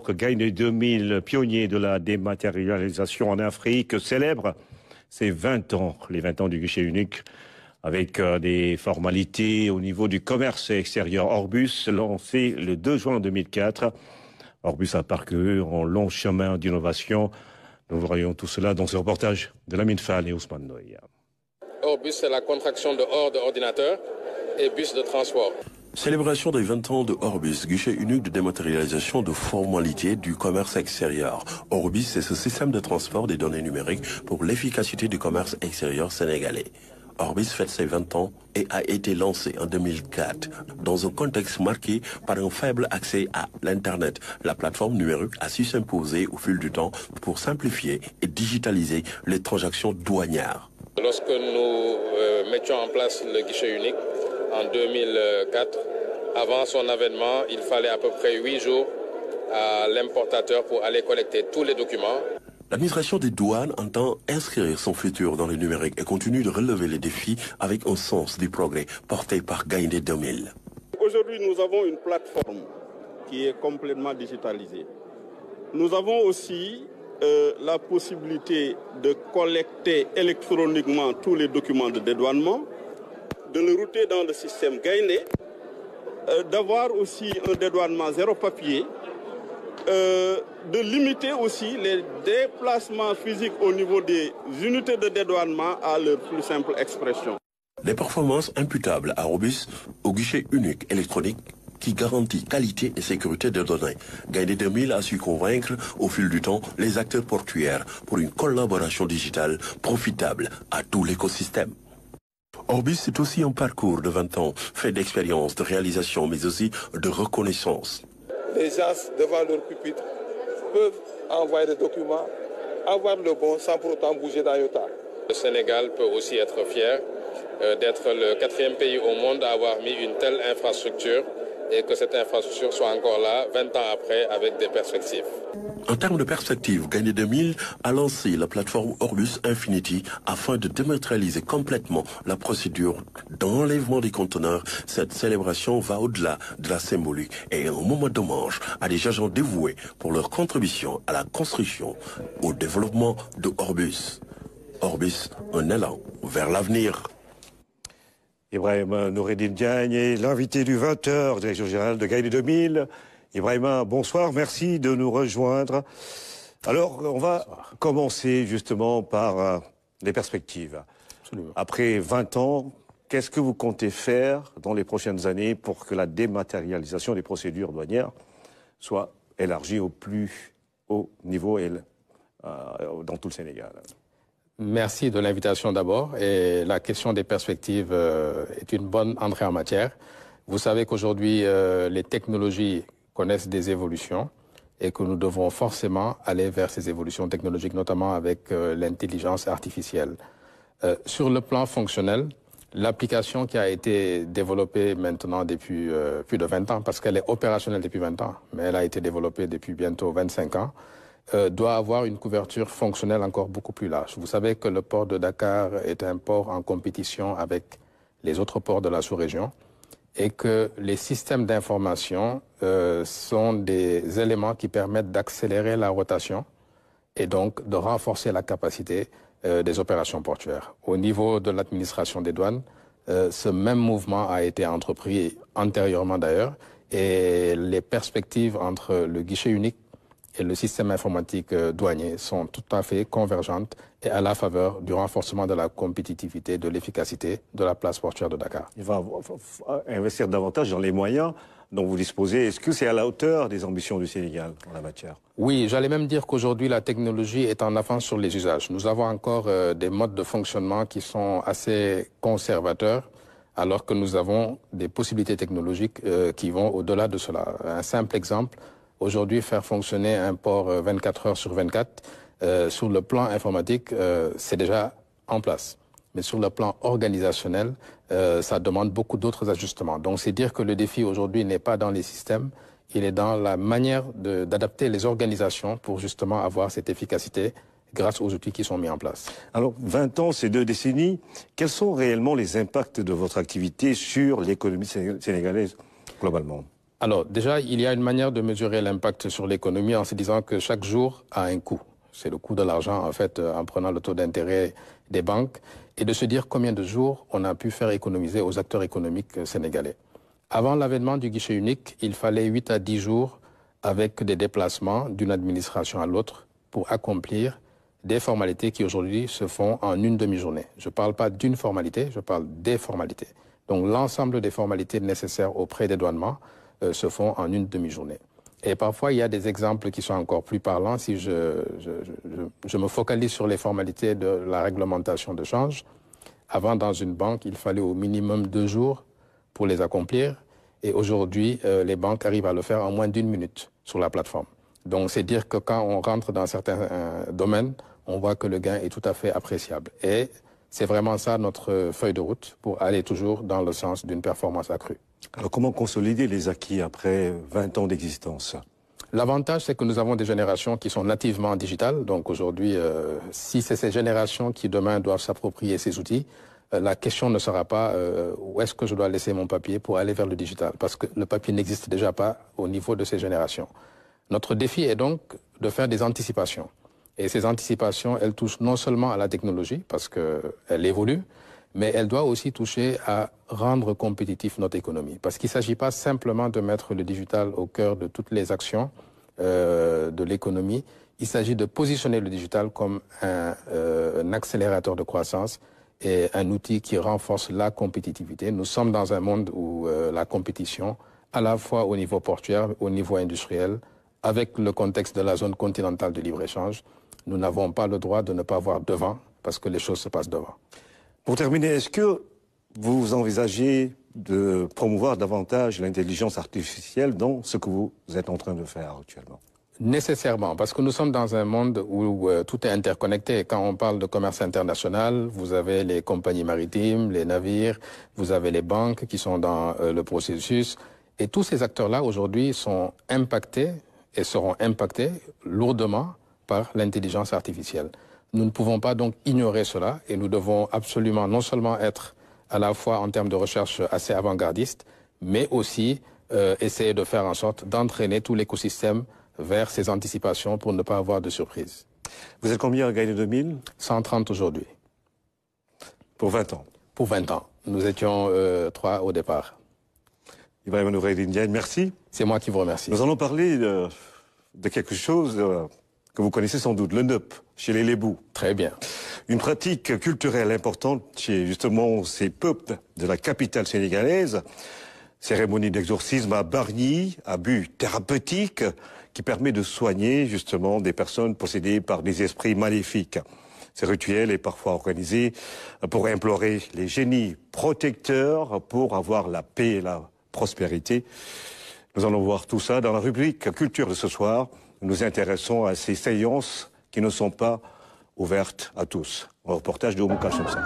Gaïndé 2000, pionnier de la dématérialisation en Afrique, célèbre ses 20 ans, les 20 ans du guichet unique, avec des formalités au niveau du commerce extérieur. Orbus, lancé le 2 juin 2004. Orbus a parcouru un long chemin d'innovation. Nous voyons tout cela dans ce reportage de Lamine Fall et Ousmane Noya. Orbus, c'est la contraction de hors de ordinateur et bus de transport. Célébration des 20 ans de Orbus, guichet unique de dématérialisation de formalités du commerce extérieur. Orbus, c'est ce système de transport des données numériques pour l'efficacité du commerce extérieur sénégalais. Orbus fête ses 20 ans et a été lancé en 2004 dans un contexte marqué par un faible accès à l'Internet. La plateforme numérique a su s'imposer au fil du temps pour simplifier et digitaliser les transactions douanières. Lorsque nous mettions en place le guichet unique en 2004, avant son avènement, il fallait à peu près 8 jours à l'importateur pour aller collecter tous les documents. L'administration des douanes entend inscrire son futur dans le numérique et continue de relever les défis avec un sens du progrès porté par Gaïndé 2000. Aujourd'hui, nous avons une plateforme qui est complètement digitalisée. Nous avons aussi la possibilité de collecter électroniquement tous les documents de dédouanement, de le router dans le système Gaïndé, d'avoir aussi un dédouanement zéro papier, de limiter aussi les déplacements physiques au niveau des unités de dédouanement à leur plus simple expression. Les performances imputables à Orbus au guichet unique électronique qui garantit qualité et sécurité des données. Gaïndé 2000 a su convaincre au fil du temps les acteurs portuaires pour une collaboration digitale profitable à tout l'écosystème. Orbus, c'est aussi un parcours de 20 ans, fait d'expérience, de réalisation, mais aussi de reconnaissance. Les gens devant leur pupitre peuvent envoyer des documents, avoir le bon sans pour autant bouger d'Ayota. Le Sénégal peut aussi être fier d'être le 4e pays au monde à avoir mis une telle infrastructure et que cette infrastructure soit encore là 20 ans après avec des perspectives. En termes de perspectives, Gaïndé 2000 a lancé la plateforme Orbus Infinity afin de dématérialiser complètement la procédure d'enlèvement des conteneurs. Cette célébration va au-delà de la symbolique et un moment d'hommage à des agents dévoués pour leur contribution à la construction, au développement de Orbus. Orbus, un élan vers l'avenir. Ibrahima Noureddine Diagne est l'invité du 20h, directeur général de Gaïndé 2000. Ibrahima, bonsoir, merci de nous rejoindre. Alors, on va commencer justement par les perspectives. Absolument. Après 20 ans, qu'est-ce que vous comptez faire dans les prochaines années pour que la dématérialisation des procédures douanières soit élargie au plus haut niveau dans tout le Sénégal? Merci de l'invitation d'abord. Et la question des perspectives est une bonne entrée en matière. Vous savez qu'aujourd'hui, les technologies connaissent des évolutions et que nous devons forcément aller vers ces évolutions technologiques, notamment avec l'intelligence artificielle. Sur le plan fonctionnel, l'application qui a été développée maintenant depuis plus de 20 ans, parce qu'elle est opérationnelle depuis 20 ans, mais elle a été développée depuis bientôt 25 ans, doit avoir une couverture fonctionnelle encore beaucoup plus large. Vous savez que le port de Dakar est un port en compétition avec les autres ports de la sous-région et que les systèmes d'information sont des éléments qui permettent d'accélérer la rotation et donc de renforcer la capacité des opérations portuaires. Au niveau de l'administration des douanes, ce même mouvement a été entrepris antérieurement d'ailleurs et les perspectives entre le guichet unique et le système informatique douanier sont tout à fait convergentes et à la faveur du renforcement de la compétitivité, de l'efficacité de la place portuaire de Dakar. Il va investir davantage dans les moyens dont vous disposez. Est-ce que c'est à la hauteur des ambitions du Sénégal en la matière? Oui, j'allais même dire qu'aujourd'hui la technologie est en avance sur les usages. Nous avons encore des modes de fonctionnement qui sont assez conservateurs, alors que nous avons des possibilités technologiques qui vont au-delà de cela. Un simple exemple, aujourd'hui, faire fonctionner un port 24 heures sur 24, sur le plan informatique, c'est déjà en place. Mais sur le plan organisationnel, ça demande beaucoup d'autres ajustements. Donc c'est dire que le défi aujourd'hui n'est pas dans les systèmes, il est dans la manière d'adapter les organisations pour justement avoir cette efficacité grâce aux outils qui sont mis en place. Alors, 20 ans, c'est 2 décennies. Quels sont réellement les impacts de votre activité sur l'économie sénégalaise globalement? Alors, déjà, il y a une manière de mesurer l'impact sur l'économie en se disant que chaque jour a un coût. C'est le coût de l'argent, en fait, en prenant le taux d'intérêt des banques, et de se dire combien de jours on a pu faire économiser aux acteurs économiques sénégalais. Avant l'avènement du guichet unique, il fallait 8 à 10 jours avec des déplacements d'une administration à l'autre pour accomplir des formalités qui aujourd'hui se font en une demi-journée. Je ne parle pas d'une formalité, je parle des formalités. Donc l'ensemble des formalités nécessaires au prédédouanement se font en une demi-journée. Et parfois, il y a des exemples qui sont encore plus parlants. Si je me focalise sur les formalités de la réglementation de change, avant, dans une banque, il fallait au minimum 2 jours pour les accomplir. Et aujourd'hui, les banques arrivent à le faire en moins d'1 minute sur la plateforme. Donc, c'est dire que quand on rentre dans certains domaines, on voit que le gain est tout à fait appréciable. Et c'est vraiment ça notre feuille de route pour aller toujours dans le sens d'une performance accrue. Alors, comment consolider les acquis après 20 ans d'existence? L'avantage, c'est que nous avons des générations qui sont nativement digitales. Donc aujourd'hui, si c'est ces générations qui demain doivent s'approprier ces outils, la question ne sera pas où est-ce que je dois laisser mon papier pour aller vers le digital, parce que le papier n'existe déjà pas au niveau de ces générations. Notre défi est donc de faire des anticipations. Et ces anticipations, elles touchent non seulement à la technologie, parce qu'elle évolue, mais elle doit aussi toucher à rendre compétitif notre économie. Parce qu'il ne s'agit pas simplement de mettre le digital au cœur de toutes les actions de l'économie. Il s'agit de positionner le digital comme un accélérateur de croissance et un outil qui renforce la compétitivité. Nous sommes dans un monde où la compétition, à la fois au niveau portuaire, au niveau industriel, avec le contexte de la zone continentale de libre-échange, nous n'avons pas le droit de ne pas voir devant, parce que les choses se passent devant. Pour terminer, est-ce que vous envisagez de promouvoir davantage l'intelligence artificielle dans ce que vous êtes en train de faire actuellement? Nécessairement, parce que nous sommes dans un monde où tout est interconnecté. Quand on parle de commerce international, vous avez les compagnies maritimes, les navires, vous avez les banques qui sont dans le processus. Et tous ces acteurs-là, aujourd'hui, sont impactés et seront impactés lourdement par l'intelligence artificielle. Nous ne pouvons pas donc ignorer cela et nous devons absolument non seulement être à la fois en termes de recherche assez avant-gardiste, mais aussi essayer de faire en sorte d'entraîner tout l'écosystème vers ces anticipations pour ne pas avoir de surprise. Vous êtes combien à gagner 2000? 130 aujourd'hui. Pour 20 ans? Pour 20 ans. Nous étions 3 au départ. Ibrahima Noureddine Diagne, merci. C'est moi qui vous remercie. Nous allons parler de quelque chose que vous connaissez sans doute, le NEP, chez les Lébous. Très bien. Une pratique culturelle importante chez justement ces peuples de la capitale sénégalaise. Cérémonie d'exorcisme à Bargny, à but thérapeutique, qui permet de soigner justement des personnes possédées par des esprits maléfiques. Ce rituel est parfois organisé pour implorer les génies protecteurs pour avoir la paix et la prospérité. Nous allons voir tout ça dans la rubrique Culture de ce soir. Nous nous intéressons à ces séances qui ne sont pas ouvertes à tous. Un reportage de Oumou Kalchemsa.